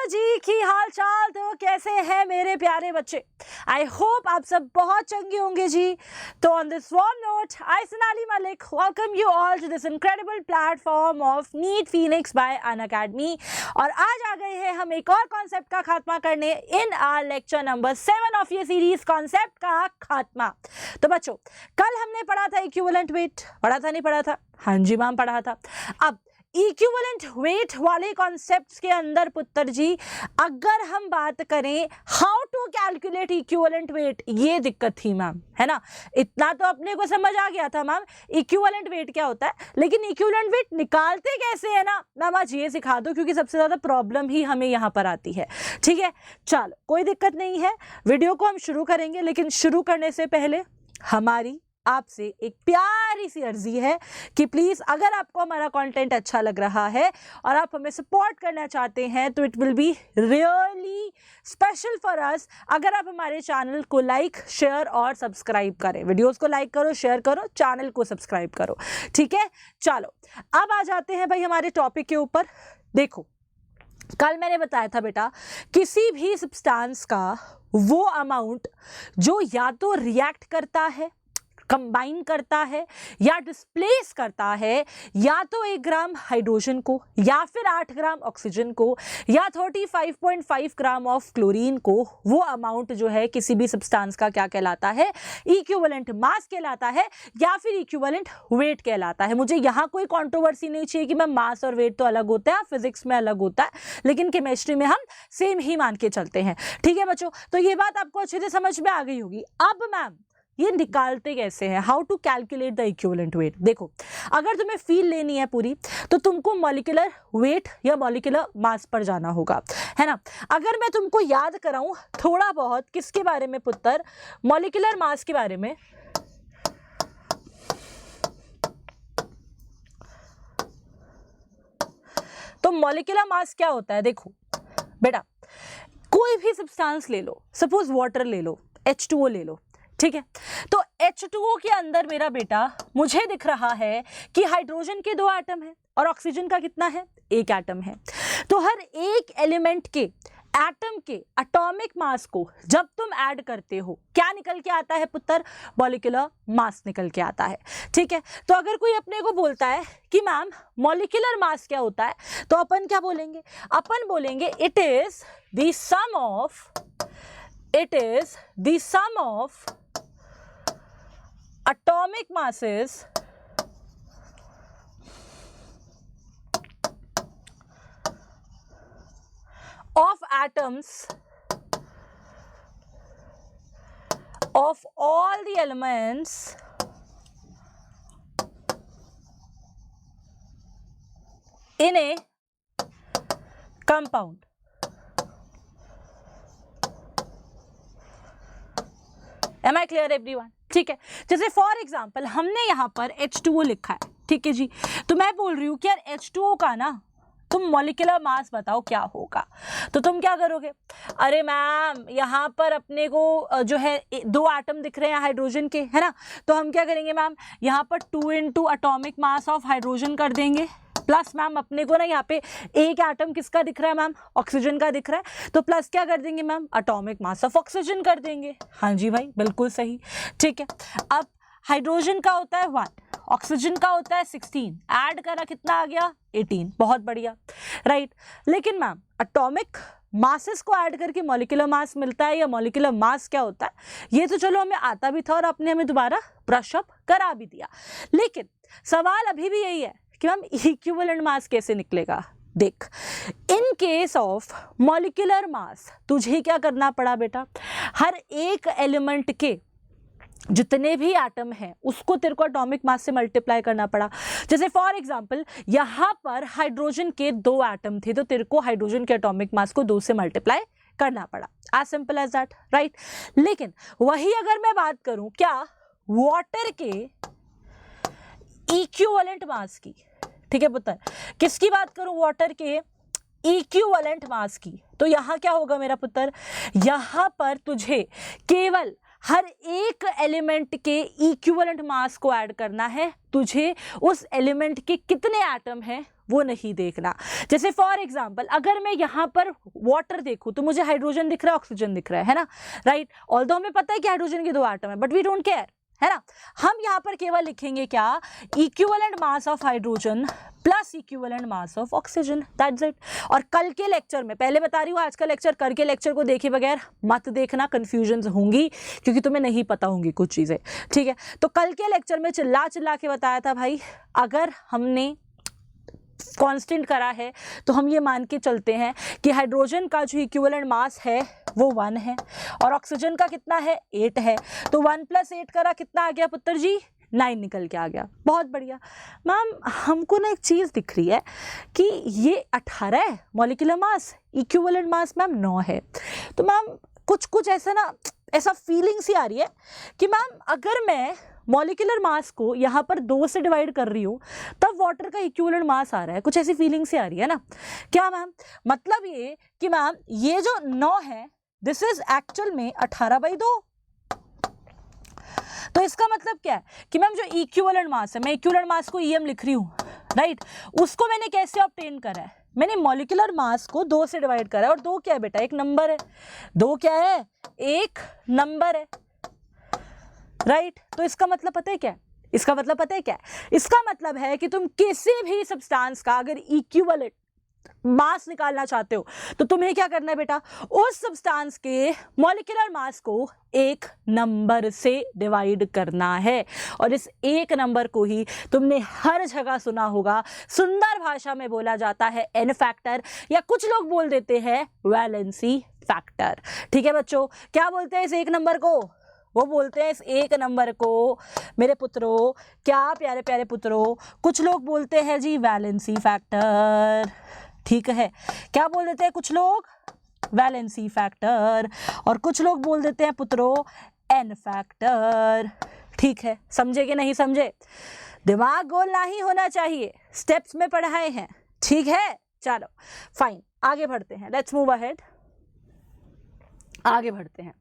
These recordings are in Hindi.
जी की हाल चाल, तो कैसे हैं मेरे प्यारे बच्चे। आई होप आप सब बहुत चंगे होंगे जी। तो on this warm note, I Sonali Malik welcome you all to this incredible platform of NEET Phoenix by Unacademy. और आज आ गए हैं हम एक और कॉन्सेप्ट का खात्मा करने in our lecture number 7 of ये सीरीज, कॉन्सेप्ट का खात्मा। तो बच्चों, कल हमने पढ़ा था इक्विवेलेंट वेट, पढ़ा था नहीं पढ़ा था? हाँ जी मैम, पढ़ा था। अब इक्विवेलेंट वेट वाले कॉन्सेप्ट्स के अंदर पुत्र जी, अगर हम बात करें how to calculate equivalent weight, ये दिक्कत थी मैम, है ना। इतना तो अपने को समझ आ गया था मैम इक्विवेलेंट वेट क्या होता है, लेकिन इक्विवेलेंट वेट निकालते कैसे है ना मैम, आज ये सिखा दो, क्योंकि सबसे ज्यादा प्रॉब्लम ही हमें यहाँ पर आती है। ठीक है, चलो कोई दिक्कत नहीं है, वीडियो को हम शुरू करेंगे, लेकिन शुरू करने से पहले हमारी आपसे एक प्यारी सी अर्जी है कि प्लीज अगर आपको हमारा कंटेंट अच्छा लग रहा है और आप हमें सपोर्ट करना चाहते हैं, तो it will be really special for us अगर आप हमारे चैनल को लाइक, शेयर और सब्सक्राइब करें। वीडियोस को लाइक करो, शेयर करो, चैनल को सब्सक्राइब करो। ठीक है, चलो अब आ जाते हैं भाई हमारे टॉपिक के ऊपर। देखो, कल मैंने बताया था बेटा, किसी भी सब्सटेंस का वो अमाउंट जो या तो रिएक्ट करता है, कंबाइन करता है या डिस्प्लेस करता है, या तो 1 ग्राम हाइड्रोजन को, या फिर 8 ग्राम ऑक्सीजन को, या 35.5 ग्राम ऑफ क्लोरीन को, वो अमाउंट जो है किसी भी सब्सटेंस का क्या कहलाता है? इक्विवेलेंट मास कहलाता है, या फिर इक्विवेलेंट वेट कहलाता है। मुझे यहाँ कोई कंट्रोवर्सी नहीं चाहिए कि मैं मास और वेट तो अलग होता है, फिजिक्स में अलग होता है, लेकिन केमिस्ट्री में हम सेम ही मान के चलते हैं। ठीक है बच्चों, तो ये बात आपको अच्छे से समझ में आ गई होगी। अब मैम ये निकालते कैसे हैं, how to calculate the equivalent weight. देखो, अगर तुम्हें फील लेनी है पूरी, तो तुमको मॉलिक्यूलर वेट या मॉलिक्यूलर मास पर जाना होगा, है ना। अगर मैं तुमको याद कराऊं थोड़ा बहुत किसके बारे में पुत्र, मॉलिक्यूलर मास के बारे में, तो मॉलिक्यूलर मास क्या होता है? देखो बेटा, कोई भी सब्सटेंस ले लो, सपोज वाटर ले लो, H2O ले लो, ठीक है। तो H2O के अंदर मेरा बेटा मुझे दिख रहा है कि हाइड्रोजन के 2 एटम है और ऑक्सीजन का कितना है? 1 एटम है। तो हर एक एलिमेंट के एटम के एटॉमिक मास को जब तुम ऐड करते हो, क्या निकल के आता है पुत्र? मॉलिक्यूलर मास निकल के आता है। ठीक है, तो अगर कोई अपने को बोलता है कि मैम मॉलिक्यूलर मास क्या होता है, तो अपन क्या बोलेंगे? अपन बोलेंगे it is the sum of atomic masses of atoms of all the elements in a compound। Am I clear everyone? ठीक है, जैसे फॉर एग्जाम्पल हमने यहाँ पर H2O लिखा है, ठीक है जी। तो मैं बोल रही हूँ कि यार H2O का ना तुम मॉलिक्यूलर मास बताओ क्या होगा, तो तुम क्या करोगे? अरे मैम यहाँ पर अपने को जो है 2 एटम दिख रहे हैं हाइड्रोजन के, है ना। तो हम क्या करेंगे मैम, यहाँ पर 2 × एटॉमिक मास ऑफ हाइड्रोजन कर देंगे, प्लस मैम अपने को ना यहाँ पे 1 एटम किसका दिख रहा है मैम? ऑक्सीजन का दिख रहा है, तो प्लस क्या कर देंगे ma'am? Atomic mass of oxygen कर देंगे। हाँ जी भाई, बिल्कुल सही। ठीक है, अब हाइड्रोजन का होता है 1, ऑक्सीजन का होता है 16, ऐड करा कितना आ गया? 18। बहुत बढ़िया, राइट। लेकिन मैम एटॉमिक मासेस को ऐड करके मॉलिक्यूलर मास मिलता है, या मॉलिक्यूलर मास क्या होता है, ये तो चलो हमें आता भी था और आपने हमें दोबारा ब्रश अप करा भी दिया, लेकिन सवाल अभी भी यही है कि मैम इक्विवेलेंट मास कैसे निकलेगा। देख, in case of molecular mass तुझे क्या करना पड़ा बेटा? हर एक एलिमेंट के जितने भी एटम हैं उसको तेरे को एटॉमिक मास से मल्टीप्लाई करना पड़ा। जैसे फॉर एग्जांपल यहाँ पर हाइड्रोजन के 2 एटम थे, तो तेरे को हाइड्रोजन के एटॉमिक मास को 2 से मल्टीप्लाई करना पड़ा, as simple as that, right. लेकिन वही अगर मैं बात करूं क्या वाटर के इक्विवेलेंट मास की, ठीक है पुत्र, किसकी बात करूं? वाटर के इक्विवेलेंट मास की, तो यहां क्या होगा मेरा पुत्र? यहां पर तुझे केवल हर एक एलिमेंट के इक्विवेलेंट मास को ऐड करना है। तुझे उस एलिमेंट के कितने एटम हैं वो नहीं देखना। जैसे फॉर एग्जाम्पल अगर मैं यहाँ पर वाटर देखूँ तो मुझे हाइड्रोजन दिख रहा है, ऑक्सीजन दिख रहा है ना, राइट। ऑल्दो हमें पता है कि हाइड्रोजन के 2 एटम है, बट वी डोंट केयर, है ना। हम यहाँ पर केवल लिखेंगे क्या, equivalent mass of hydrogen plus equivalent mass of oxygen, that's it. और कल के लेक्चर में, पहले बता रही हूँ आज का लेक्चर, कल के लेक्चर को देखे बगैर मत देखना, कंफ्यूजन होंगी क्योंकि तुम्हें नहीं पता होंगी कुछ चीज़ें, ठीक है। तो कल के लेक्चर में चिल्ला चिल्ला के बताया था भाई, अगर हमने कांस्टेंट करा है तो हम ये मान के चलते हैं कि हाइड्रोजन का जो इक्विवेलेंट मास है वो 1 है और ऑक्सीजन का कितना है, 8 है। तो 1 + 8 करा, कितना आ गया पुत्र जी, 9 निकल के आ गया। बहुत बढ़िया मैम, हमको ना एक चीज़ दिख रही है कि ये 18 है मॉलिक्यूलर मास, इक्विवेलेंट मास मैम 9 है। तो मैम कुछ ऐसा ना, ऐसा फीलिंग सी आ रही है कि मैम अगर मैं मॉलिक्यूलर मास को यहाँ पर 2 से डिवाइड कर रही हूँ तब वाटर का इक्विवेलेंट मास आ रहा है, कुछ ऐसी फीलिंग से आ रही है ना। क्या मैम, मतलब ये कि मैम ये जो 9 है दिस इज एक्चुअल में 18/2। तो इसका मतलब क्या है कि मैम जो इक्विवेलेंट मास है, मैं इक्विवेलेंट मास को EM लिख रही हूँ, राइट, उसको मैंने कैसे ऑब्टेन करा है, मैंने मॉलिक्यूलर मास को 2 से डिवाइड करा है। और 2 क्या है बेटा, एक नंबर है, 2 क्या है, एक नंबर है, राइट। तो इसका मतलब पता है क्या है, इसका मतलब पता है क्या है, इसका मतलब है कि तुम किसी भी सब्सटेंस का अगर इक्विवेलेंट मास निकालना चाहते हो तो तुम्हें क्या करना है बेटा, उस सब्सटेंस के मॉलिक्यूलर मास को एक नंबर से डिवाइड करना है। और इस एक नंबर को ही तुमने हर जगह सुना होगा, सुंदर भाषा में बोला जाता है n फैक्टर, या कुछ लोग बोल देते हैं वैलेंसी फैक्टर। ठीक है बच्चों, क्या बोलते हैं इस एक नंबर को, वो बोलते हैं इस एक नंबर को मेरे पुत्रों, क्या प्यारे प्यारे पुत्रों, कुछ लोग बोलते हैं जी वैलेंसी फैक्टर, ठीक है। क्या बोल देते हैं कुछ लोग, वैलेंसी फैक्टर, और कुछ लोग बोल देते हैं पुत्रों n फैक्टर, ठीक है। समझे कि नहीं समझे, दिमाग गोल नहीं होना चाहिए, स्टेप्स में पढ़ाए हैं, ठीक है। चलो फाइन, आगे बढ़ते हैं, लेट्स मूव अहेड, आगे बढ़ते हैं।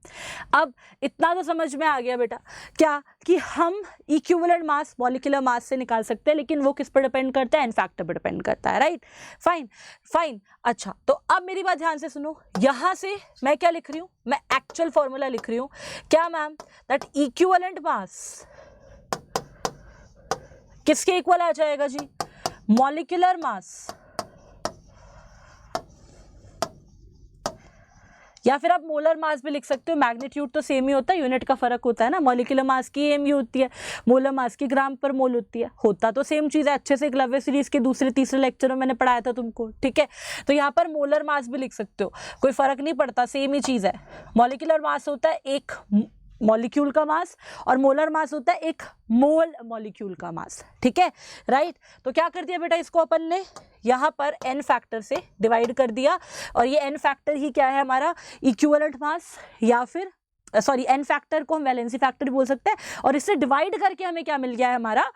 अब इतना तो समझ में आ गया बेटा क्या, कि हम इक्विवेलेंट मास मॉलिक्यूलर मास से निकाल सकते हैं, लेकिन वो किस पर डिपेंड करता है, n फैक्टर पर डिपेंड करता है, राइट। फाइन फाइन, अच्छा तो अब मेरी बात ध्यान से सुनो, यहां से मैं क्या लिख रही हूं, मैं एक्चुअल फॉर्मूला लिख रही हूं, क्या मैम, दैट इक्विवेलेंट मास किसके इक्वल आ जाएगा जी, मॉलिक्यूलर मास, या फिर आप मोलर मास भी लिख सकते हो, मैग्नीट्यूड तो सेम ही होता है, यूनिट का फर्क होता है ना, मॉलिक्यूलर मास की एम होती है, मोलर मास की ग्राम पर मोल होती है, होता तो सेम चीज़ है, अच्छे से एकलव्य सीरीज के दूसरे तीसरे लेक्चर में मैंने पढ़ाया था तुमको, ठीक है। तो यहाँ पर मोलर मास भी लिख सकते हो, कोई फर्क नहीं पड़ता, सेम ही चीज़ है। मॉलिक्यूलर मास होता है एक मॉलिक्यूल का मास और मोलर मास होता है एक मोल मॉलिक्यूल का मास, ठीक है, राइट। तो क्या कर दिया बेटा, इसको अपन ने यहाँ पर n फैक्टर से डिवाइड कर दिया, और ये n फैक्टर ही क्या है हमारा, इक्विवेलेंट मास, या फिर सॉरी n फैक्टर को हम वैलेंसी फैक्टर बोल सकते हैं, और इससे डिवाइड करके हमें क्या मिल गया है, हमारा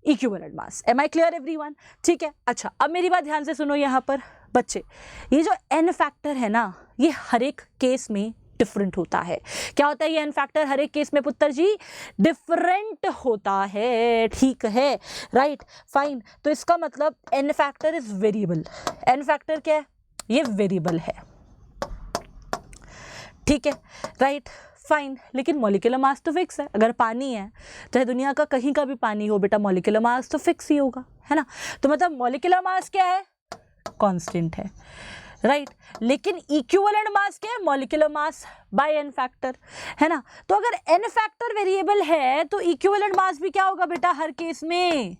equivalent mass. Am I clear everyone, ठीक है। अच्छा अब मेरी बात ध्यान से सुनो यहाँ पर बच्चे, ये जो n फैक्टर है ना, ये हर एक केस में डिफरेंट होता है। क्या होता है ये n फैक्टर, हर एक केस में पुत्र जी डिफरेंट होता है, ठीक है, राइट फाइन। तो इसका मतलब n factor is variable, n factor क्या है, ये वेरिएबल है, ठीक है, राइट फाइन। लेकिन मॉलिक्यूलर मास तो फिक्स है, अगर पानी है चाहे दुनिया का कहीं का भी पानी हो बेटा, मॉलिक्यूलर मास तो फिक्स ही होगा, है ना। तो मतलब मॉलिक्यूलर मास क्या है, कांस्टेंट है, राइट लेकिन इक्विवेलेंट मास क्या है, molecular mass by n factor, है ना। तो अगर n फैक्टर वेरिएबल है तो इक्विवेलेंट मास भी क्या होगा बेटा, हर केस में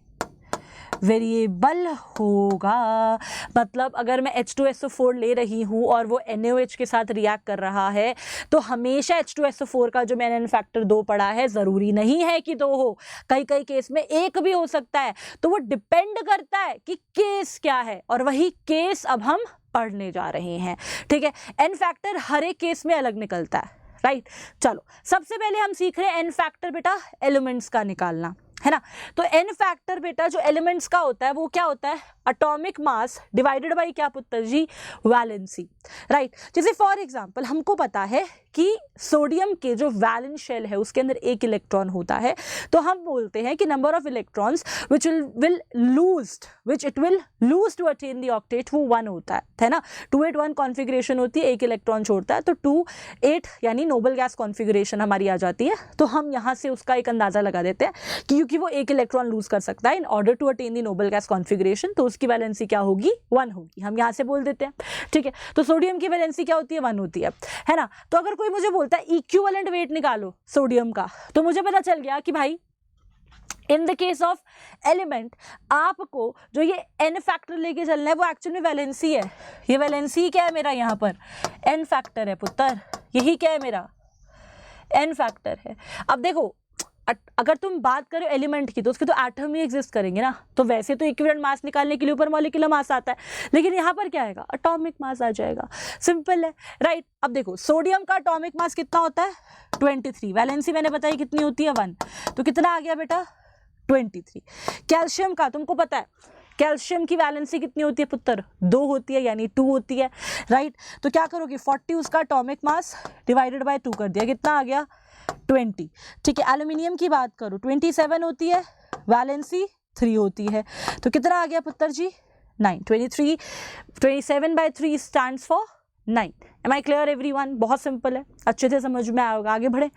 वेरिएबल होगा। मतलब अगर मैं H2SO4 ले रही हूँ और वो NaOH के साथ रिएक्ट कर रहा है तो हमेशा H2SO4 का जो मैंने n फैक्टर 2 पढ़ा है, ज़रूरी नहीं है कि 2 हो, कई कई केस में 1 भी हो सकता है। तो वो डिपेंड करता है कि केस क्या है, और वही केस अब हम पढ़ने जा रहे हैं, ठीक है। n फैक्टर हर एक केस में अलग निकलता है, राइट। चलो सबसे पहले हम सीख रहे हैं n फैक्टर बेटा एलिमेंट्स का निकालना। है ना। तो n फैक्टर बेटा जो एलिमेंट्स का होता है वो क्या होता है, एटॉमिक मास डिवाइडेड बाय क्या पुत्र जी, वैलेंसी, राइट। जैसे फॉर एग्जांपल हमको पता है कि सोडियम के जो वैलेंस शेल है उसके अंदर एक इलेक्ट्रॉन होता है, तो हम बोलते हैं कि number of electrons which it will lose to attain the octet वो 1 होता है ना। 2-8-1 कॉन्फ़िगरेशन होती है, एक इलेक्ट्रॉन छोड़ता है, तो 2-8 यानी नोबल गैस कॉन्फ़िगरेशन हमारी आ जाती है। तो हम यहाँ से उसका एक अंदाजा लगा देते हैं कि क्योंकि वो एक इलेक्ट्रॉन लूज कर सकता है in order to attain the noble gas configuration, तो उसकी वैलेंसी क्या होगी, 1 होगी, हम यहाँ से बोल देते हैं, ठीक है। तो सोडियम की वैलेंसी क्या होती है, 1 होती है ना। तो अगर कोई मुझे बोलता है इक्विवेलेंट वेट निकालो सोडियम का, तो मुझे पता चल गया कि भाई इन द केस ऑफ एलिमेंट आपको जो ये n फैक्टर लेके चलना है वो एक्चुअल में वैलेंसी है। ये वैलेंसी क्या है मेरा, यहाँ पर n फैक्टर है पुत्र, यही क्या है मेरा n फैक्टर है। अब देखो अगर तुम बात करो एलिमेंट की तो उसके तो एटम ही एग्जिस्ट करेंगे ना, तो वैसे तो इक्विवेलेंट मास निकालने के लिए ऊपर मॉलिक्यूलर मास आता है, लेकिन यहाँ पर क्या आएगा, एटॉमिक मास आ जाएगा, सिंपल है, राइट। अब देखो सोडियम का एटॉमिक मास कितना होता है 23, वैलेंसी मैंने बताई कितनी होती है 1, तो कितना आ गया बेटा 23। कैल्शियम का तुमको पता है, कैल्शियम की वैलेंसी कितनी होती है पुत्र, 2 होती है यानी 2 होती है, राइट। तो क्या करोगे 40 उसका एटॉमिक मास डिवाइडेड बाय 2 कर दिया, कितना आ गया 20, ठीक है। एल्यूमिनियम की बात करो 27 होती है, वैलेंसी 3 होती है, तो कितना आ गया पुत्र जी 9, 23, 27/3 stands for 9। Am I clear everyone, बहुत सिंपल है, अच्छे से समझ में आएगा, आगे बढ़े।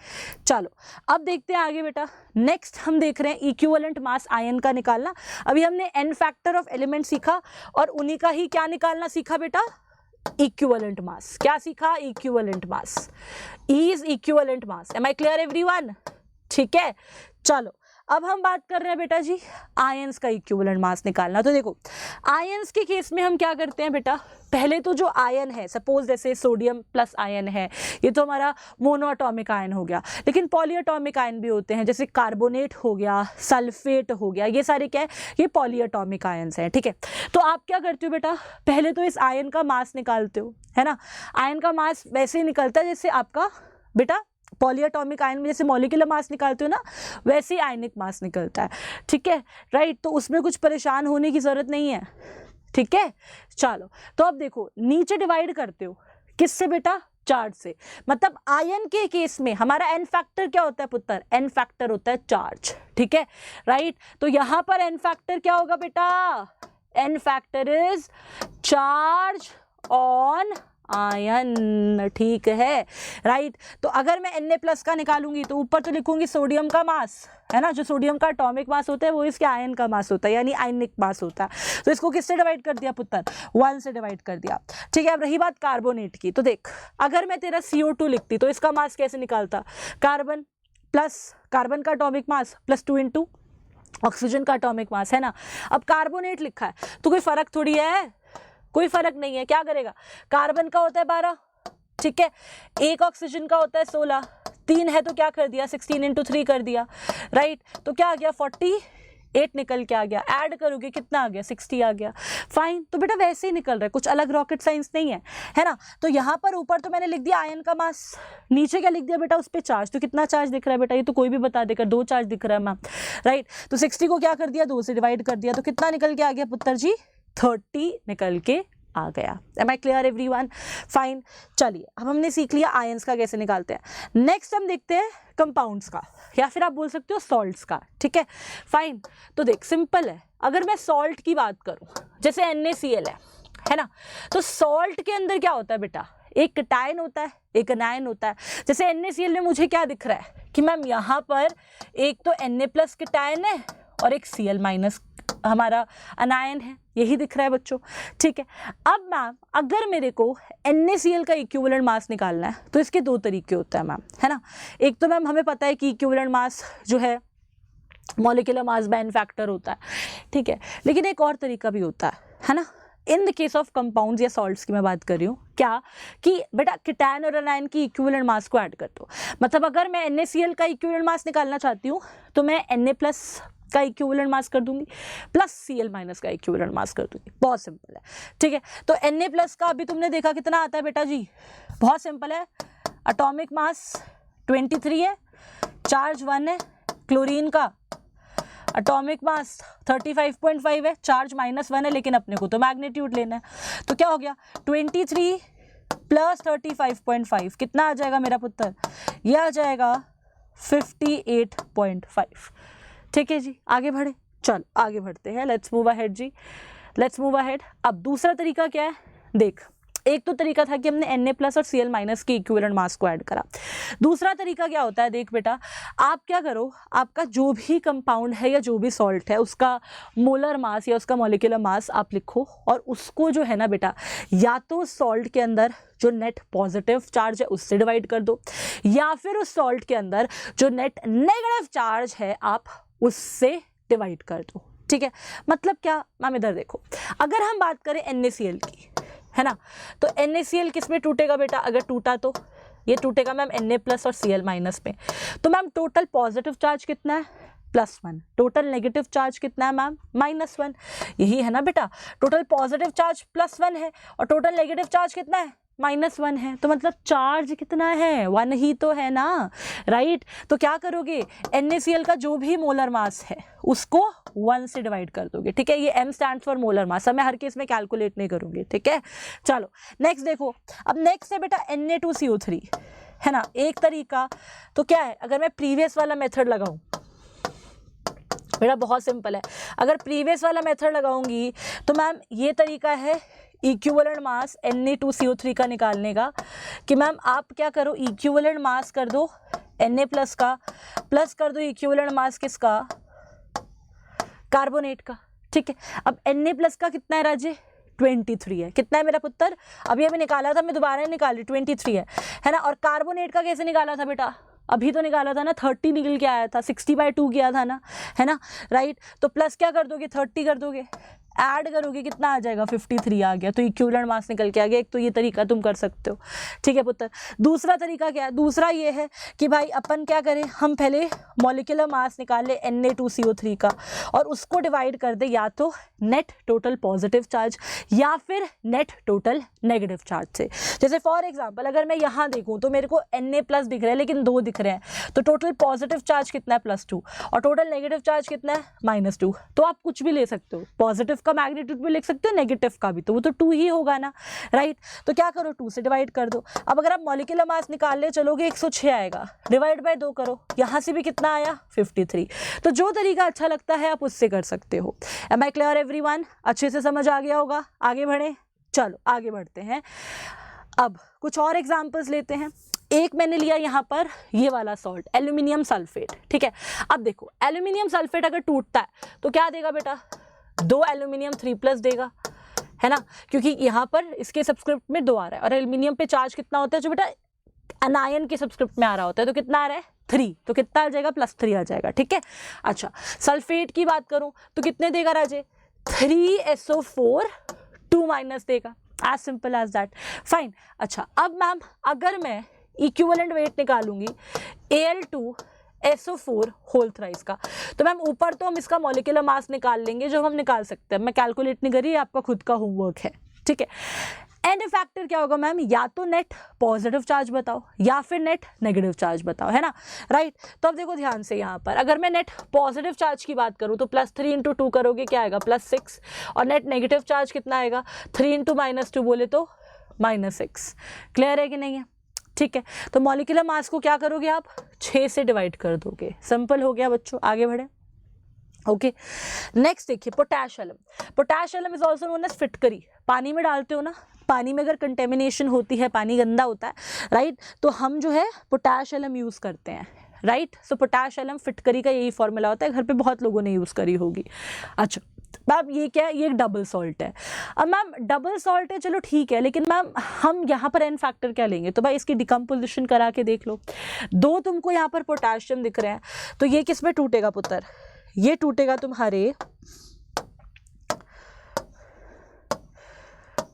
चलो अब देखते हैं आगे बेटा, नेक्स्ट हम देख रहे हैं इक्विवेलेंट मास आयन का निकालना। अभी हमने n फैक्टर ऑफ एलिमेंट सीखा और उन्हीं का ही क्या निकालना सीखा बेटा, इक्विवेलेंट मास। क्या सीखा, equivalent mass, is equivalent mass. Am I clear everyone, ठीक है। चलो अब हम बात कर रहे हैं बेटा जी आयंस का इक्विवेलेंट मास निकालना। तो देखो आयंस के केस में हम क्या करते हैं बेटा, पहले तो जो आयन है, सपोज जैसे सोडियम प्लस आयन है, ये तो हमारा मोनोएटॉमिक आयन हो गया, लेकिन पॉलीएटॉमिक आयन भी होते हैं, जैसे कार्बोनेट हो गया, सल्फेट हो गया, ये सारे क्या है, ये पॉलीएटॉमिक आयन्स हैं, ठीक है। तो आप क्या करते हो बेटा, पहले तो इस आयन का मास निकालते हो, है ना। आयन का मास वैसे ही निकलता है जैसे आपका बेटा पॉलीएटॉमिक आयन में जैसे मॉलिक्यूलर मास निकालते हो ना, वैसे ही आयनिक मास निकलता है, ठीक है, राइट। तो उसमें कुछ परेशान होने की जरूरत नहीं है, ठीक है। चलो तो अब देखो नीचे डिवाइड करते हो किससे बेटा, चार्ज से, मतलब आयन के केस में हमारा n फैक्टर क्या होता है पुत्र, n फैक्टर होता है चार्ज, ठीक है, राइट। तो यहां पर n फैक्टर क्या होगा बेटा, n factor is charge on ion, ठीक है, राइट। तो अगर मैं Na+ का निकालूंगी तो ऊपर तो लिखूंगी सोडियम का मास, है ना, जो सोडियम का एटॉमिक मास होता है वो इसके आयन का मास होता है, यानी आयनिक मास होता है। तो इसको किससे डिवाइड कर दिया पुत्र, 1 से डिवाइड कर दिया, ठीक है। अब रही बात कार्बोनेट की, तो देख अगर मैं तेरा CO2 लिखती तो इसका मास कैसे निकालता, कार्बन प्लस कार्बन का atomic mass plus 2 into oxygen का एटॉमिक मास, है ना। अब कार्बोनेट लिखा है तो कोई फर्क थोड़ी है, कोई फर्क नहीं है, क्या करेगा, कार्बन का होता है 12, ठीक है, एक ऑक्सीजन का होता है 16, 3 है तो क्या कर दिया 16 इंटू 3 कर दिया, राइट। तो क्या आ गया 48 निकल के आ गया, ऐड करोगे कितना आ गया 60 आ गया, फाइन। तो बेटा वैसे ही निकल रहा है, कुछ अलग रॉकेट साइंस नहीं है ना। तो यहाँ पर ऊपर तो मैंने लिख दिया आयन का मास, नीचे क्या लिख दिया बेटा उस पर चार्ज, तो कितना चार्ज दिख रहा है बेटा, ये तो कोई भी बता देगा, 2 चार्ज दिख रहा है मैम, राइट। तो 60 को क्या कर दिया 2 से डिवाइड कर दिया, तो कितना निकल के आ गया पुत्र जी 30 निकल के आ गया। Am I clear everyone, fine. चलिए अब हमने सीख लिया आयंस का कैसे निकालते हैं। नेक्स्ट हम देखते हैं कंपाउंड्स का, या फिर आप बोल सकते हो सॉल्ट्स का, ठीक है, फाइन। तो देख सिंपल है, अगर मैं सॉल्ट की बात करूं जैसे NaCl है ना, तो सॉल्ट के अंदर क्या होता है बेटा, एक कैटायन होता है एक एनायन होता है। जैसे NaCl में मुझे क्या दिख रहा है कि मैम यहाँ पर एक तो Na+ कैटायन है और एक Cl- हमारा अनायन है, यही दिख रहा है बच्चों, ठीक है। अब मैम अगर मेरे को NaCl का इक्विवेलेंट मास निकालना है तो इसके 2 तरीके होते हैं मैम, है ना। एक तो मैम हमें पता है कि इक्विवेलेंट मास जो है molecular mass by n factor होता है, ठीक है, लेकिन एक और तरीका भी होता है ना। इन द केस ऑफ कंपाउंड्स या सॉल्ट्स की मैं बात कर रही हूँ, क्या कि बेटा कैटायन और एनायन की इक्विवेलेंट मास को ऐड कर दो। मतलब अगर मैं NaCl का इक्विवेलेंट मास निकालना चाहती हूँ तो मैं Na+ का इक्विवेलेंट मास कर दूंगी प्लस Cl- का इक्विवेलेंट मास कर दूंगी, बहुत सिंपल है, ठीक है। तो Na+ का अभी तुमने देखा कितना आता है बेटा जी, बहुत सिंपल है, एटॉमिक मास 23 है, चार्ज 1 है, क्लोरीन का एटॉमिक मास 35.5 है, चार्ज -1 है, लेकिन अपने को तो मैग्नीट्यूड लेना है। तो क्या हो गया 23 प्लस 35.5 कितना आ जाएगा मेरा पुत्र, ये आ जाएगा 58.5। ठीक है जी, आगे बढ़े, चल आगे बढ़ते हैं, लेट्स मूव अहेड जी, लेट्स मूव अहेड। अब दूसरा तरीका क्या है, देख एक तो तरीका था कि हमने Na+ और Cl- के इक्विवेलेंट मास को ऐड करा। दूसरा तरीका क्या होता है, देख बेटा आप क्या करो, आपका जो भी कंपाउंड है या जो भी सॉल्ट है उसका मोलर मास या उसका मॉलिक्यूलर मास आप लिखो, और उसको जो है ना बेटा या तो सॉल्ट के अंदर जो नेट पॉजिटिव चार्ज है उससे डिवाइड कर दो, या फिर उस सॉल्ट के अंदर जो नेट नेगेटिव चार्ज है आप उससे डिवाइड कर दो। ठीक है, मतलब क्या मैम, इधर देखो, अगर हम बात करें NaCl की, है ना, तो NaCl किस में टूटेगा बेटा, अगर टूटा तो ये टूटेगा मैम Na+ और Cl- में। तो मैम टोटल पॉजिटिव चार्ज कितना है, +1, टोटल नेगेटिव चार्ज कितना है मैम, -1। यही है ना बेटा, टोटल पॉजिटिव चार्ज +1 है और टोटल नेगेटिव चार्ज कितना है, -1 है, तो मतलब चार्ज कितना है, 1 ही तो है ना, राइट। तो क्या करोगे, NaCl का जो भी मोलर मास है उसको 1 से डिवाइड कर दोगे। ठीक है, ये M stands for molar mass, मैं हर केस में कैलकुलेट नहीं करूंगी। ठीक है, चलो नेक्स्ट देखो, अब नेक्स्ट है बेटा Na2CO3, है ना, एक तरीका। तो क्या है, अगर मैं प्रीवियस वाला मेथड लगाऊं, बेटा बहुत सिंपल है, अगर प्रीवियस वाला मेथड लगाऊंगी तो मैम ये तरीका है इक्विवेलेंट मास Na2CO3 का निकालने का, कि मैम आप क्या करो, इक्विवेलेंट मास कर दो Na+ का, प्लस कर दो इक्विवेलेंट मास किसका, कार्बोनेट का। ठीक है, अब Na+ का कितना है राजे, 23 है, कितना है मेरा पुत्र, अभी निकाला था मैं, दोबारा निकाल रही, 23 है ना। और कार्बोनेट का कैसे निकाला था बेटा, अभी तो निकाला था ना, 30 निकल के आया था, 60/2 किया था ना, है ना, राइट। तो प्लस क्या कर दोगे, 30 कर दोगे, ऐड करोगे कितना आ जाएगा, 53 आ गया, तो इक्विवेलेंट मास निकल के आ गया। एक तो ये तरीका तुम कर सकते हो। ठीक है पुत्र, दूसरा तरीका क्या है, दूसरा ये है कि भाई अपन क्या करें, हम पहले मॉलिक्यूलर मास निकाल ले Na2CO3 का और उसको डिवाइड कर दे या तो नेट टोटल पॉजिटिव चार्ज या फिर नेट टोटल नेगेटिव चार्ज से। जैसे फॉर एग्जाम्पल अगर मैं यहाँ देखूँ तो मेरे को Na+ दिख रहा है लेकिन 2 दिख रहे हैं, तो टोटल पॉजिटिव चार्ज कितना है, +2, और टोटल नेगेटिव चार्ज कितना है, -2। तो आप कुछ भी ले सकते हो, पॉजिटिव का मैग्नीट्यूड भी लिख सकते हो, नेगेटिव का भी, तो वो तो 2 ही होगा ना, राइट। तो क्या करो, 2 से डिवाइड कर दो। अब अगर आप मॉलिक्यूलर मास निकालने चलोगे 106 आएगा, डिवाइड बाय 2 करो, यहाँ से भी कितना आया, 53। तो जो तरीका अच्छा लगता है आप उससे कर सकते हो। एम आई क्लियर एवरीवन, अच्छे से समझ आ गया होगा, आगे बढ़े, चलो आगे बढ़ते हैं। अब कुछ और एग्जांपल्स लेते हैं। एक मैंने लिया यहाँ पर ये वाला सॉल्ट एल्यूमिनियम सल्फेट। ठीक है, अब देखो एल्यूमिनियम सल्फेट अगर टूटता है तो क्या देगा बेटा, 2 एल्यूमिनियम 3+ देगा, है ना, क्योंकि यहाँ पर इसके सबस्क्रिप्ट में 2 आ रहा है और एल्यूमिनियम पे चार्ज कितना होता है जो बेटा अनायन के सबस्क्रिप्ट में आ रहा होता है, तो कितना आ रहा है, 3, तो कितना आ जाएगा, +3 आ जाएगा। ठीक है, अच्छा सल्फेट की बात करूं तो कितने देगा राजे, 3SO4 2- देगा, as simple as that, fine. अच्छा अब मैम अगर मैं इक्विवेलेंट वेट निकालूंगी Al2SO4 होल थ्राइस का, तो मैम ऊपर तो हम इसका मॉलिक्यूलर मास निकाल लेंगे जो हम निकाल सकते हैं, मैं कैलकुलेट नहीं कर रही, आपका खुद का होमवर्क है। ठीक है, एंड फैक्टर क्या होगा मैम, या तो नेट पॉजिटिव चार्ज बताओ या फिर नेट नेगेटिव चार्ज बताओ, है ना, राइट। तो अब देखो ध्यान से, यहाँ पर अगर मैं नेट पॉजिटिव चार्ज की बात करूँ तो +3 × 2 करोगे क्या आएगा, +6, और नेट नेगेटिव चार्ज कितना आएगा, 3 × -2 बोले तो -6। क्लियर है कि नहीं है, ठीक है। तो मॉलिक्यूलर मास को क्या करोगे आप, 6 से डिवाइड कर दोगे, सिंपल हो गया बच्चों, आगे बढ़े। ओके, नेक्स्ट देखिए potash alum. Potash alum is also known as फिटकरी। पानी में डालते हो ना, पानी में अगर कंटेमिनेशन होती है, पानी गंदा होता है, राइट, तो हम जो है पोटैश एलम यूज़ करते हैं, राइट। सो पोटैश एलम फिटकरी का यही फॉर्मूला होता है, घर पे बहुत लोगों ने यूज़ करी होगी। अच्छा मैम ये क्या है, ये एक डबल सॉल्ट है। अब मैम डबल सॉल्ट है, चलो ठीक है, लेकिन मैम हम यहाँ पर एन फैक्टर क्या लेंगे, तो भाई इसकी डिकम्पोजिशन करा के देख लो। 2 तुमको यहाँ पर पोटेशियम दिख रहे हैं, तो ये किस में टूटेगा पुत्र, ये टूटेगा तुम्हारे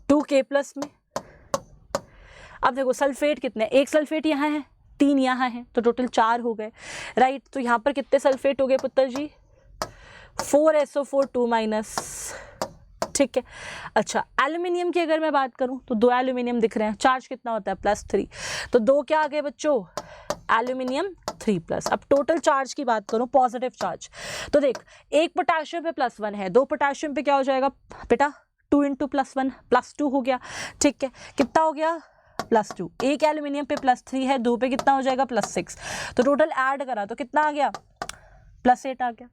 2K+ में। अब देखो सल्फेट कितने, एक सल्फेट यहाँ है, 3 यहाँ है, तो टोटल 4 हो गए, राइट। तो यहाँ पर कितने सल्फेट हो गए पुत्र जी, 4SO4 2-। ठीक है, अच्छा एल्यूमिनियम की अगर मैं बात करूं तो 2 एल्यूमिनियम दिख रहे हैं, चार्ज कितना होता है, +3, तो 2 क्या आ गए बच्चों, एल्यूमिनियम 3+। अब टोटल चार्ज की बात करूं, पॉजिटिव चार्ज, तो देख एक पोटेशियम पे +1 है, 2 पोटेशियम पे क्या हो जाएगा बेटा 2 × +1 +2 हो गया, ठीक है, कितना हो गया +2। एक एल्यूमिनियम पे +3 है, 2 पे कितना हो जाएगा +6, तो टोटल ऐड करा तो कितना आ गया +8 आ गया,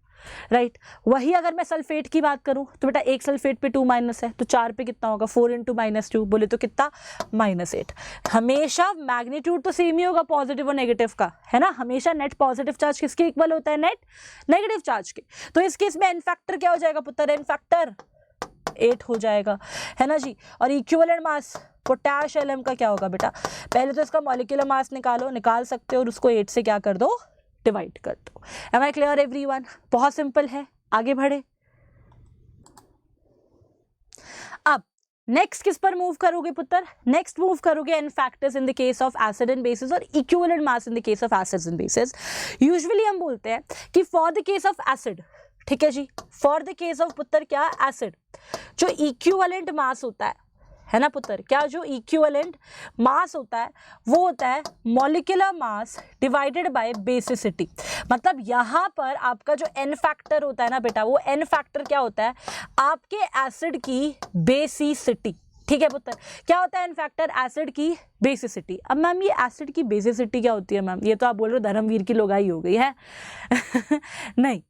राइट। वही अगर मैं सल्फेट की बात करूं तो बेटा एक सल्फेट पे 2- है, तो 4 पे कितना होगा 4 × -2 बोले तो कितना -8। हमेशा मैग्नीट्यूड तो सेम ही होगा पॉजिटिव और नेगेटिव का, है ना, हमेशा नेट पॉजिटिव चार्ज किसके इक्वल होता है, नेट नेगेटिव चार्ज के। तो इस केस में एन फैक्टर क्या हो जाएगा पुत्र, एन फैक्टर 8 हो जाएगा, है ना जी। और इक्विवेलेंट मास पोटैश Lm का क्या होगा बेटा, पहले तो इसका मॉलिक्यूलर मास निकाल सकते हो और उसको 8 से क्या कर दो, डिवाइड कर दो। Am I clear everyone? बहुत सिंपल है, आगे बढ़े। अब नेक्स्ट किस पर मूव करोगे पुत्र, नेक्स्ट मूव करोगे n factors in the case of acid and basis और equivalent mass in the case of acids and basis. Usually हम बोलते हैं कि for the case of acid, ठीक है जी, फॉर द केस ऑफ पुत्र क्या एसिड, जो इक्विवेलेंट मास होता है ना पुत्र, क्या जो इक्विवेलेंट मास होता है वो होता है molecular mass divided bye basicity. मतलब यहाँ पर आपका जो एन फैक्टर होता है ना बेटा, वो एन फैक्टर क्या होता है, आपके एसिड की बेसिसिटी, ठीक है पुत्र, क्या होता है एन फैक्टर, एसिड की बेसिसिटी। अब मैम ये एसिड की बेसिसिटी क्या होती है मैम, ये तो आप बोल रहे हो धर्मवीर की लोगाई हो गई है नहीं,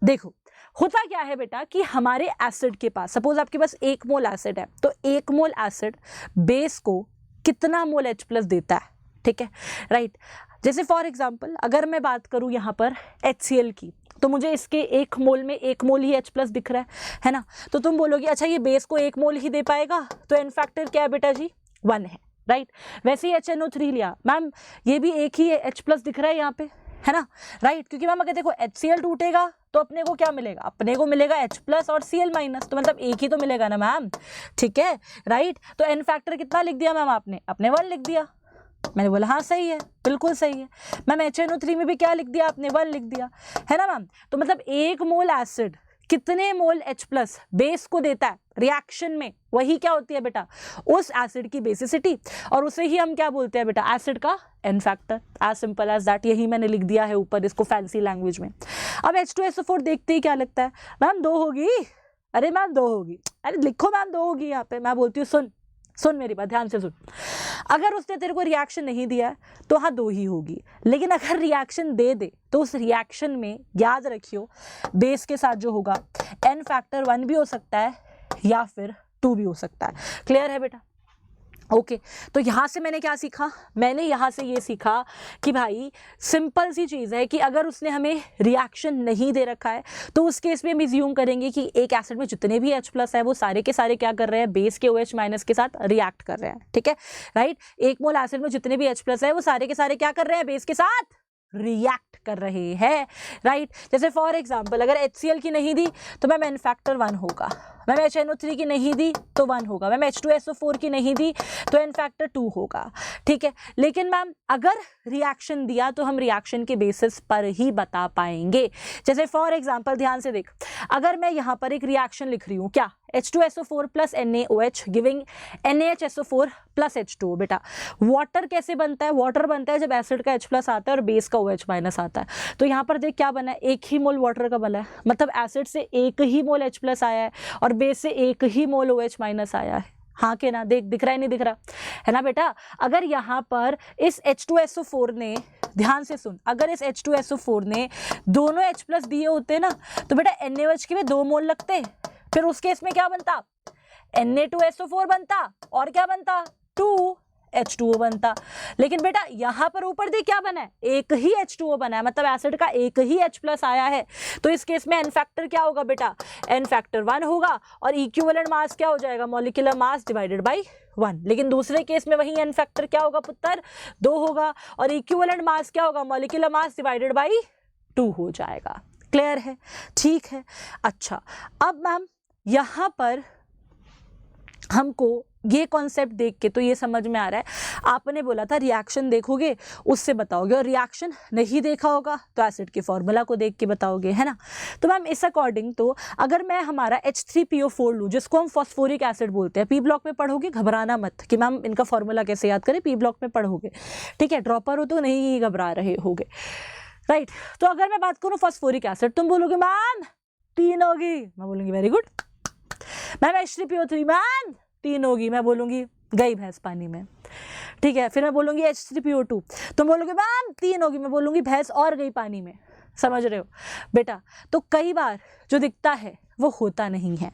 देखो होता क्या है बेटा कि हमारे एसिड के पास, सपोज आपके पास 1 मोल एसिड है, तो 1 मोल एसिड बेस को कितना मोल H+ देता है, ठीक है, राइट। जैसे फॉर एग्जांपल अगर मैं बात करूं यहाँ पर HCl की, तो मुझे इसके 1 मोल में 1 मोल ही H+ दिख रहा है ना, तो तुम बोलोगे अच्छा ये बेस को 1 मोल ही दे पाएगा, तो एन फैक्टर क्या है बेटा जी 1 है, राइट। वैसे ही HNO3 लिया, मैम ये भी एक ही H+ दिख रहा है यहाँ पे, है ना, राइट, क्योंकि मैम अगर देखो HCl टूटेगा तो अपने को क्या मिलेगा, अपने को मिलेगा H+ और Cl-, तो मतलब एक ही तो मिलेगा ना मैम, ठीक है, राइट। तो एन फैक्टर कितना लिख दिया मैम आपने 1 लिख दिया, मैंने बोला हाँ सही है, बिल्कुल सही है मैम। HNO3 में भी क्या लिख दिया आपने, 1 लिख दिया, है ना मैम। तो मतलब 1 मोल एसिड कितने मोल H+ बेस को देता है रिएक्शन में, वही क्या होती है बेटा उस एसिड की बेसिसिटी, और उसे ही हम क्या बोलते हैं बेटा एसिड का n factor. As simple as that, यही मैंने लिख दिया है ऊपर इसको फैंसी लैंग्वेज में। अब H2SO4 देखते ही क्या लगता है मैम 2 होगी, अरे मैम 2 होगी, अरे लिखो मैम 2 होगी यहाँ पे। मैं बोलती हूँ सुन मेरी बात ध्यान से सुन, अगर उसने तेरे को रिएक्शन नहीं दिया है तो हाँ 2 ही होगी, लेकिन अगर रिएक्शन दे तो उस रिएक्शन में याद रखियो बेस के साथ जो होगा एन फैक्टर 1 भी हो सकता है या फिर 2 भी हो सकता है। क्लियर है बेटा? ओके तो यहाँ से मैंने क्या सीखा, मैंने यहाँ से ये सीखा कि भाई सिंपल सी चीज़ है कि अगर उसने हमें रिएक्शन नहीं दे रखा है तो उस केस में हम इज्यूम करेंगे कि एक एसिड में जितने भी H+ है वो सारे के सारे क्या कर रहे हैं, बेस के OH- के साथ रिएक्ट कर रहे हैं, ठीक है, राइट। 1 मोल एसिड में जितने भी H+ है वो सारे के सारे क्या कर रहे हैं, बेस के साथ रिएक्ट कर रहे हैं, राइट। जैसे फॉर एग्जांपल अगर HCl की नहीं दी तो मैम एन फैक्टर 1 होगा, मैम HNO3 की नहीं दी तो 1 होगा, मैम H2SO4 की नहीं दी तो एन फैक्टर 2 होगा, ठीक है। लेकिन मैम अगर रिएक्शन दिया तो हम रिएक्शन के बेसिस पर ही बता पाएंगे। जैसे फॉर एग्जांपल ध्यान से देख, अगर मैं यहाँ पर एक रिएक्शन लिख रही हूँ क्या, H2SO4 + NaOH giving NaHSO4 + H2O। बेटा वाटर कैसे बनता है, वाटर बनता है जब एसिड का H+ आता है और बेस का OH- आता है। तो यहाँ पर देख क्या बना है, 1 ही मोल वाटर का बना है, मतलब एसिड से 1 ही मोल H+ आया है और बेस से 1 ही मोल OH- आया है, हाँ के ना, देख दिख रहा है नहीं दिख रहा है ना बेटा। अगर यहाँ पर इस H2SO4 ने, ध्यान से सुन, अगर इस H2SO4 ने दोनों H+ दिए होते ना तो बेटा NaOH के में 2 मोल लगते, फिर उस केस में क्या बनता, Na2SO4 बनता और क्या बनता 2H2O बनता। लेकिन बेटा यहाँ पर ऊपर देख क्या बना है, 1 ही H2O बना है, मतलब एसिड का 1 ही H+ आया है, तो इस केस में एन फैक्टर क्या होगा बेटा, एन फैक्टर 1 होगा और इक्विवेलेंट मास क्या हो जाएगा, मॉलिक्यूलर मास डिवाइडेड बाय 1। लेकिन दूसरे केस में वही एन फैक्टर क्या होगा पुत्र 2 होगा और इक्विवेलेंट मास क्या होगा, मॉलिक्यूलर मास डिवाइडेड बाय 2 हो जाएगा। क्लियर है? ठीक है। अच्छा अब मैम यहाँ पर हमको ये कॉन्सेप्ट देख के तो ये समझ में आ रहा है, आपने बोला था रिएक्शन देखोगे उससे बताओगे, और रिएक्शन नहीं देखा होगा तो एसिड के फॉर्मूला को देख के बताओगे, है ना। तो मैम इस अकॉर्डिंग तो अगर मैं हमारा H3PO4 लूँ, जिसको हम फॉस्फोरिक एसिड बोलते हैं, पी ब्लॉक में पढ़ोगे, घबराना मत कि मैम इनका फॉर्मूला कैसे याद करें, पी ब्लॉक में पढ़ोगे, ठीक है, ड्रॉपर हो तो नहीं घबरा रहे होगे, राइट। तो अगर मैं बात करूँ फॉस्फोरिक एसिड, तुम बोलोगे मैम 3 होगी, मैं बोलूँगी very good. Ma'am H3PO3, ma'am 3 होगी, मैं बोलूँगी गई भैंस पानी में, ठीक है। फिर मैं बोलूँगी H3PO2, तुम बोलोगे मैम 3 होगी, मैं बोलूँगी भैंस और गई पानी में। समझ रहे हो बेटा। तो कई बार जो दिखता है वो होता नहीं है,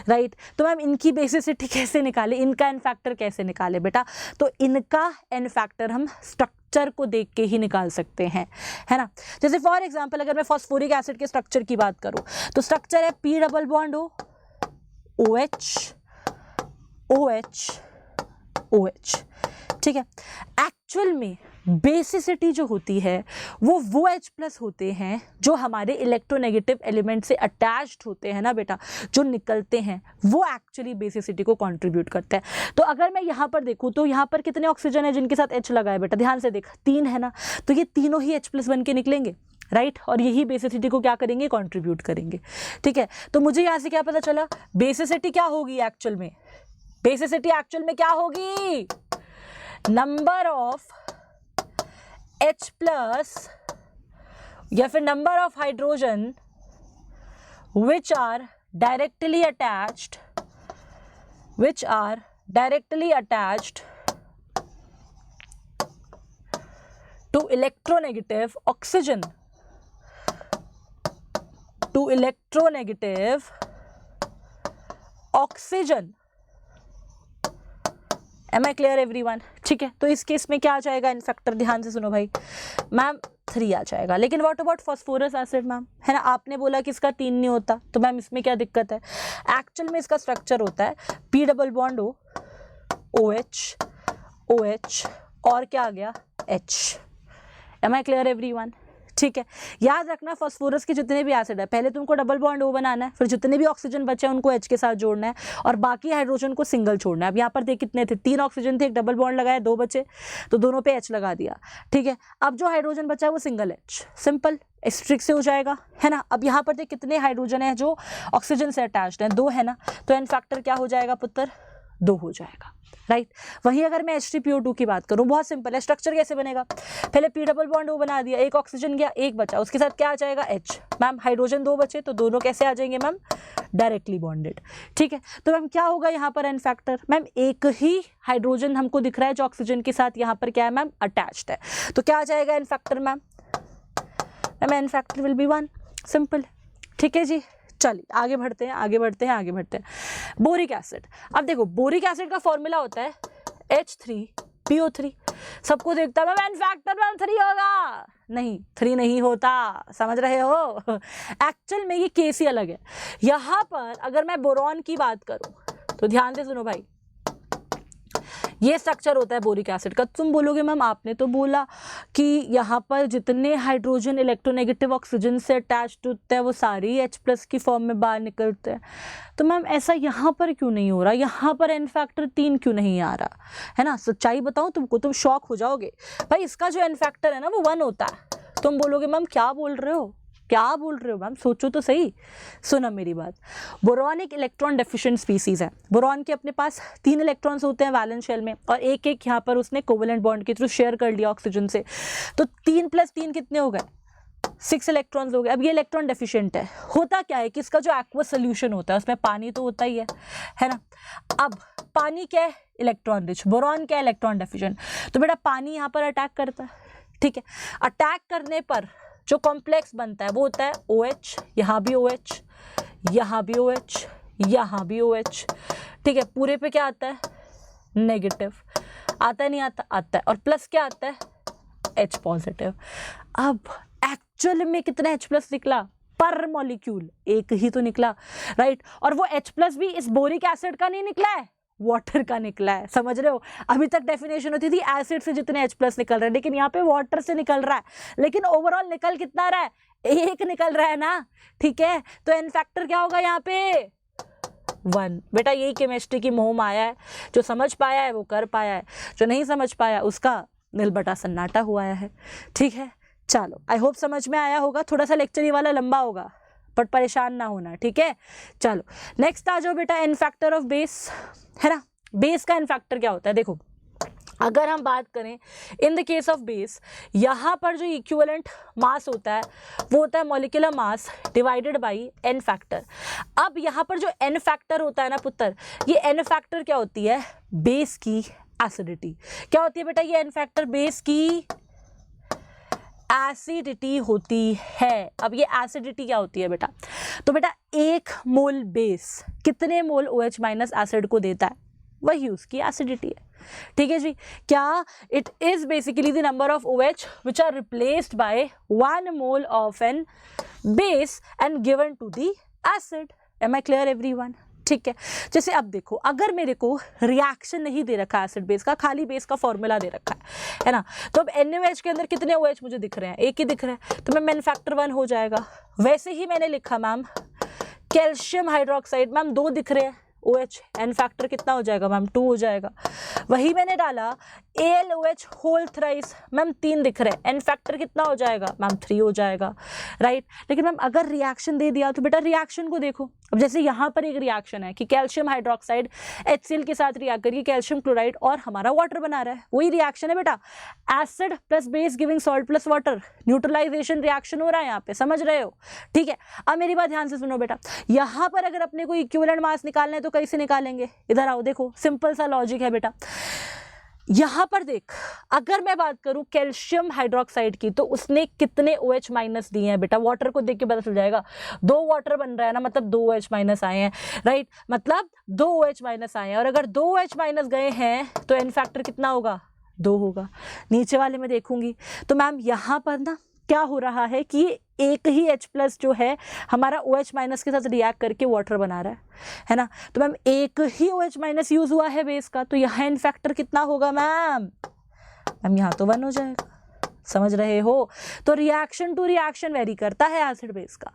राइट। तो मैम इनकी बेसिसिटी कैसे निकाले, इनका एन फैक्टर कैसे निकाले बेटा, तो इनका एन फैक्टर हम स्ट्रक्चर को देख के ही निकाल सकते हैं, है ना। जैसे फॉर एग्जांपल अगर मैं फॉस्फोरिक एसिड के स्ट्रक्चर की बात करूं तो स्ट्रक्चर है P double bond O, OH OH OH, ठीक है। एक्चुअल में बेसिसिटी जो होती है वो H प्लस होते हैं जो हमारे इलेक्ट्रोनेगेटिव एलिमेंट से अटैच्ड होते हैं ना बेटा, जो निकलते हैं, वो एक्चुअली बेसिसिटी को कंट्रीब्यूट करते हैं। तो अगर मैं यहाँ पर देखूँ तो यहाँ पर कितने ऑक्सीजन है जिनके साथ H लगा है बेटा, ध्यान से देख, 3 है ना, तो ये तीनों ही H प्लस बन के निकलेंगे, राइट, और यही बेसिसिटी को क्या करेंगे, कंट्रीब्यूट करेंगे, ठीक है। तो मुझे यहाँ से क्या पता चला, बेसिसिटी क्या होगी एक्चुअल में, बेसिसिटी एक्चुअल में क्या होगी, नंबर ऑफ H प्लस या फिर number of hydrogen which are directly attached to electronegative oxygen, Am I clear everyone? ठीक है। तो इस केस में क्या आ जाएगा इन फैक्टर, ध्यान से सुनो भाई, मैम 3 आ जाएगा। लेकिन what about phosphorous acid ma'am, है ना, आपने बोला कि इसका 3 नहीं होता, तो मैम इसमें क्या दिक्कत है, एक्चुअल में इसका स्ट्रक्चर होता है P double bond O, OH OH और क्या आ गया H। Am I clear everyone? ठीक है। याद रखना फॉस्फोरस के जितने भी एसिड है, पहले तुमको डबल बॉन्ड O बनाना है, फिर जितने भी ऑक्सीजन बचे हैं उनको H के साथ जोड़ना है और बाकी हाइड्रोजन को सिंगल छोड़ना है। अब यहाँ पर देख कितने थे, 3 ऑक्सीजन थे, एक डबल बॉन्ड लगाया, 2 बचे, तो दोनों पे H लगा दिया, ठीक है। अब जो हाइड्रोजन बचा है वो सिंगल H, सिंपल, इस ट्रिक से हो जाएगा, है ना। अब यहाँ पर देख कितने हाइड्रोजन है जो ऑक्सीजन से अटैच्ड है, 2 है ना, तो एन फैक्टर क्या हो जाएगा पुत्र, 2 हो जाएगा, राइट। वहीं अगर मैं H3PO2 की बात करूं, बहुत सिंपल है, स्ट्रक्चर कैसे बनेगा, पहले P डबल बॉन्ड O बना दिया, एक ऑक्सीजन गया, एक बचा, उसके साथ क्या आ जाएगा H, मैम हाइड्रोजन 2 बचे, तो दोनों कैसे आ जाएंगे मैम, डायरेक्टली बॉन्डेड, ठीक है। तो मैम क्या होगा यहाँ पर एन फैक्टर, मैम एक ही हाइड्रोजन हमको दिख रहा है जो ऑक्सीजन के साथ यहाँ पर क्या है मैम, अटैच्ड है, तो क्या आ जाएगा n factor ma'am, n factor will be 1, simple, ठीक है जी। चलिए आगे बढ़ते हैं। बोरिक एसिड, अब देखो बोरिक एसिड का फॉर्मूला होता है H3PO3, सबको देखता है मैम एन फैक्टर मैम 3 होगा, नहीं 3 नहीं होता, समझ रहे हो। एक्चुअल में ये केस ही अलग है। यहाँ पर अगर मैं बोरॉन की बात करूं तो ध्यान से सुनो भाई, ये स्ट्रक्चर होता है बोरिक एसिड का। तुम बोलोगे मैम आपने तो बोला कि यहाँ पर जितने हाइड्रोजन इलेक्ट्रोनेगेटिव ऑक्सीजन से अटैच्ड होते हैं वो सारे H प्लस की फॉर्म में बाहर निकलते हैं, तो मैम ऐसा यहाँ पर क्यों नहीं हो रहा, यहाँ पर एन फैक्टर 3 क्यों नहीं आ रहा, है ना। सच्चाई बताऊँ तुमको, तुम शॉक हो जाओगे भाई, इसका जो एन फैक्टर है ना वो 1 होता है। तुम बोलोगे मैम क्या बोल रहे हो मैम, सोचो तो सही, सुनो मेरी बात। बोरॉन एक इलेक्ट्रॉन डेफिशिएंट स्पीसीज है। बोरॉन के अपने पास 3 इलेक्ट्रॉन्स होते हैं वैलेंस शेल में और एक एक यहाँ पर उसने कोवेलेंट बॉन्ड के थ्रू शेयर कर लिया ऑक्सीजन से, तो 3 + 3 कितने हो गए, 6 इलेक्ट्रॉन्स हो गए। अब ये इलेक्ट्रॉन डेफिशिएंट है, होता क्या है कि इसका जो एक्वस सोल्यूशन होता है उसमें पानी तो होता ही है ना। अब पानी क्या है, इलेक्ट्रॉन रिच, बोरॉन क्या है, इलेक्ट्रॉन डेफिशिएंट। तो बेटा पानी यहाँ पर अटैक करता है, ठीक है। अटैक करने पर जो कॉम्प्लेक्स बनता है वो होता है OH, यहाँ भी OH, यहाँ भी OH, यहाँ भी OH, ठीक है। पूरे पे क्या आता है, नेगेटिव आता है, नहीं आता, आता है, और प्लस क्या आता है, H पॉजिटिव। अब एक्चुअल में कितना H प्लस निकला पर मॉलिक्यूल, एक ही तो निकला, राइट। और वो H प्लस भी इस बोरिक एसिड का नहीं निकला है, वाटर का निकला है, समझ रहे हो। अभी तक डेफिनेशन होती थी एसिड से जितने H प्लस निकल रहे हैं, लेकिन यहाँ पे वाटर से निकल रहा है, लेकिन ओवरऑल निकल कितना रहा है, एक निकल रहा है ना, ठीक है। तो एन फैक्टर क्या होगा यहाँ पे, 1। बेटा यही केमिस्ट्री की मोह माया है, जो समझ पाया है वो कर पाया है, जो नहीं समझ पाया उसका नील बटा सन्नाटा हुआ है। ठीक है, चलो आई होप समझ में आया होगा। थोड़ा सा लेक्चर ये वाला लंबा होगा बट परेशान ना होना, ठीक है। चलो नेक्स्ट आ जाओ बेटा, एन फैक्टर ऑफ बेस, है ना। बेस का एन फैक्टर क्या होता है, देखो अगर हम बात करें इन द केस ऑफ बेस, यहाँ पर जो इक्विवेलेंट मास होता है वो होता है molecular mass divided by n factor. अब यहाँ पर जो एन फैक्टर होता है ना पुत्र, ये एन फैक्टर क्या होती है, बेस की एसिडिटी। क्या होती है बेटा ये एन फैक्टर, बेस की एसिडिटी होती है। अब ये एसिडिटी क्या होती है बेटा, तो बेटा 1 मोल बेस कितने मोल OH माइनस एसिड को देता है, वही उसकी एसिडिटी है। ठीक है जी, क्या it is basically the number of OH which are replaced by 1 mole of an base and given to the acid. Am I clear everyone? ठीक है, जैसे अब देखो अगर मेरे को रिएक्शन नहीं दे रखा एसिड बेस का, खाली बेस का फॉर्मूला दे रखा है ना, तो अब NaOH के अंदर कितने OH मुझे दिख रहे हैं, एक ही दिख रहा है, तो मैम एन फैक्टर 1 हो जाएगा। वैसे ही मैंने लिखा मैम कैल्शियम हाइड्रोक्साइड, मैम 2 दिख रहे हैं OH, एन फैक्टर कितना हो जाएगा मैम 2 हो जाएगा। वही मैंने डाला AlOH होल थ्राइस, मैम 3 दिख रहे हैं, एन फैक्टर कितना हो जाएगा मैम 3 हो जाएगा, राइट। लेकिन मैम अगर रिएक्शन दे दिया तो बेटा रिएक्शन को देखो, अब जैसे यहाँ पर एक रिएक्शन है कि कैल्शियम हाइड्रोक्साइड HCl के साथ रिएक्ट करके कैल्शियम क्लोराइड और हमारा वाटर बना रहा है, वही रिएक्शन है बेटा, acid plus base giving salt plus water, neutralization reaction हो रहा है यहाँ पे, समझ रहे हो? ठीक है, अब मेरी बात ध्यान से सुनो बेटा, यहाँ पर अगर अपने को इक्विवेलेंट मास निकालना है तो कैसे निकालेंगे, इधर आओ, देखो सिंपल सा लॉजिक है बेटा। यहाँ पर देख, अगर मैं बात करूं कैल्शियम हाइड्रोक्साइड की तो उसने कितने OH माइनस दिए हैं बेटा, वाटर को देख के पता चल जाएगा, 2 वाटर बन रहा है ना, मतलब 2 OH माइनस आए हैं, राइट, मतलब 2 OH माइनस आए हैं, और अगर 2 OH माइनस गए हैं तो एन फैक्टर कितना होगा, 2 होगा। नीचे वाले में देखूंगी तो मैम यहाँ पर ना क्या हो रहा है कि एक ही H प्लस जो है हमारा OH माइनस के साथ रिएक्ट करके वाटर बना रहा है ना, तो मैम एक ही OH माइनस यूज हुआ है बेस का, तो यहाँ एन फैक्टर कितना होगा मैम, यहाँ तो 1 हो जाएगा, समझ रहे हो? तो रिएक्शन टू रिएक्शन वेरी करता है एसिड बेस का।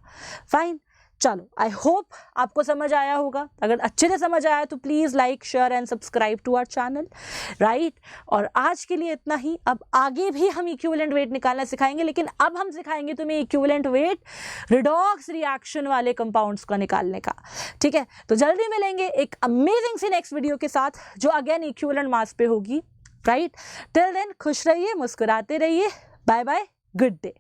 फाइन, चलो आई होप आपको समझ आया होगा। अगर अच्छे से समझ आया तो please like share and subscribe to our channel, right. और आज के लिए इतना ही, अब आगे भी हम इक्विवेलेंट वेट निकालना सिखाएंगे, लेकिन अब हम सिखाएंगे तुम्हें इक्विवेलेंट वेट रिडॉक्स रिएक्शन वाले कंपाउंड्स का निकालने का। ठीक है, तो जल्दी मिलेंगे एक अमेजिंग सी नेक्स्ट वीडियो के साथ जो अगेन इक्विवेलेंट मास पे होगी, राइट। टिल देन खुश रहिए, मुस्कुराते रहिए, बाय बाय, गुड डे।